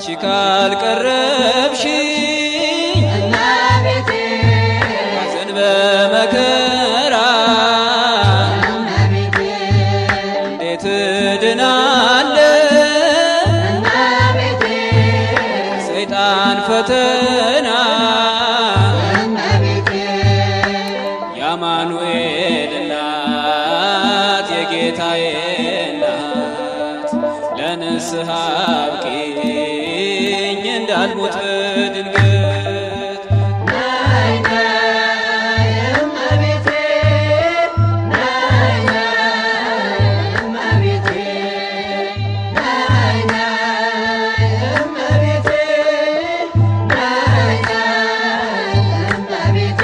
አንቺ ካልቀረብሽኝ እመቤቴ ሐዘን በመከራ እመቤቴ እንዴት እድናለሁ እመቤቴ ሰይጣን ፈተና እመቤቴ የአማኑኤል እናት የጌታዬ እናት ለንስሐ አብቂኝ እንዳልሞት በድንገት ነይ ነይ እመቤቴ ነይ ነይ እመቤቴ ነይ ነይ እመቤቴ ነይ ነይ እመቤቴ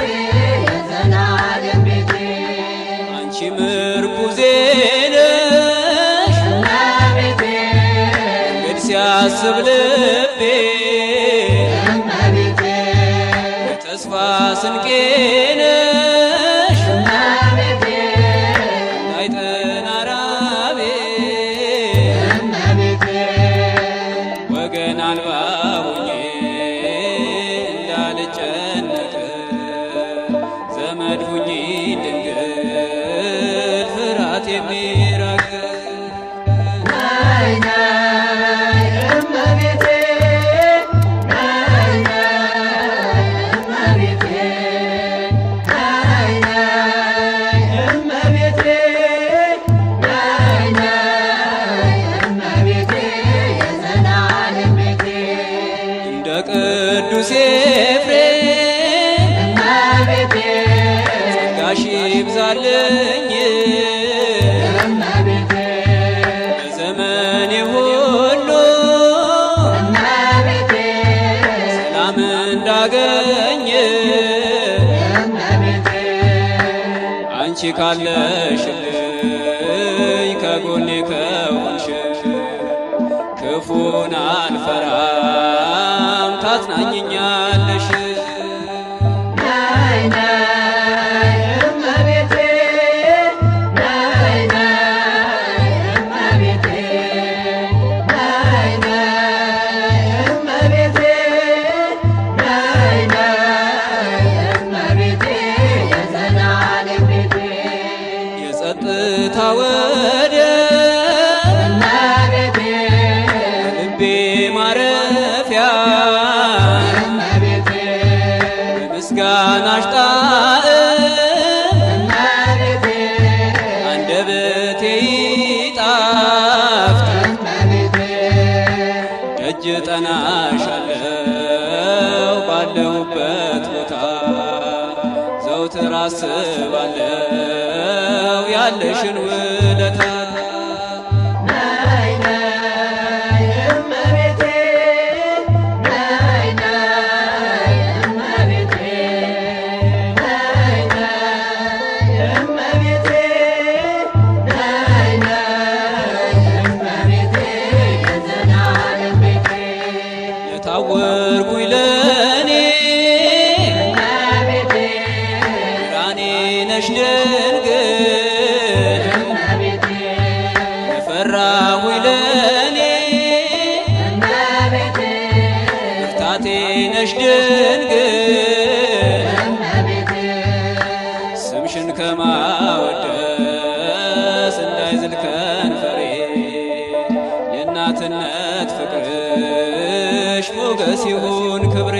የዘላለም ቤቴ አንቺ ምርኩዜ ነሽ እመቤቴ እንግድ ሲያስብ ልቤ እመቤቴ የተስፋ ስንቄ ነሽ እመቤቴ እንዳይጠና ራቤ እመቤቴ ወገን አልባ ሆኜ እንዳልጨነቅ ዘመድ ሁኚ ድንግል ፍርሃት የሚራቅ ነይ ነይ እመቤቴ ነይ ነይ እመቤቴ ነይ ነይ እመቤቴ ነይ ነይ እመቤቴ የዘላለም ቤቴ እንደ ቅዱስ ኤፍሬም እመቤቴ ጸጋሽ ይብዛልኝ እመቤቴ በዘመኔ ሁሉ እመቤቴ ሰላም እንዳገኝ እመቤቴ አንቺ ካለሽልኝ ከጎኔ ከሆንሽ ክፉን አልፈራም ታጽናኝኛለሽ ነይ ነይ እመቤቴ ነይ ነይ እመቤቴ ነይ ነይ እመቤቴ ነይ ነይ እመቤቴ የዘላለም ቤቴ የጸጥታ ወደብ እመቤቴ ልቤ ማረፊያ እመቤቴ ምስጋናሽ ጣዕም እመቤቴ አንደበቴ ይጣፍጥ እመቤቴ ደጅ ጠናሻለው ባለሁበት ቦታ ዘውትር አስባለው ያለሽን ውለታ ነይ ነይ እመቤቴ ነይ ነይ እመቤቴ ነይ ነይ እመቤቴ ነይ ነይ እመቤቴ የዘላለም ቤቴ የታወርኩኝ ለእኔ እመቤቴ ብርሃኔ ነሽ ድንግል እመቤቴ የፈራሁኝ ለእኔ እመቤቴ ብርታቴ ነሽ ድንግል እመቤቴ ስምሽን ከማወደስ እንዳይዝል ከንፈሬ የእናትነት ፍቅርሽ ሞገስ ይሁን ክብሬ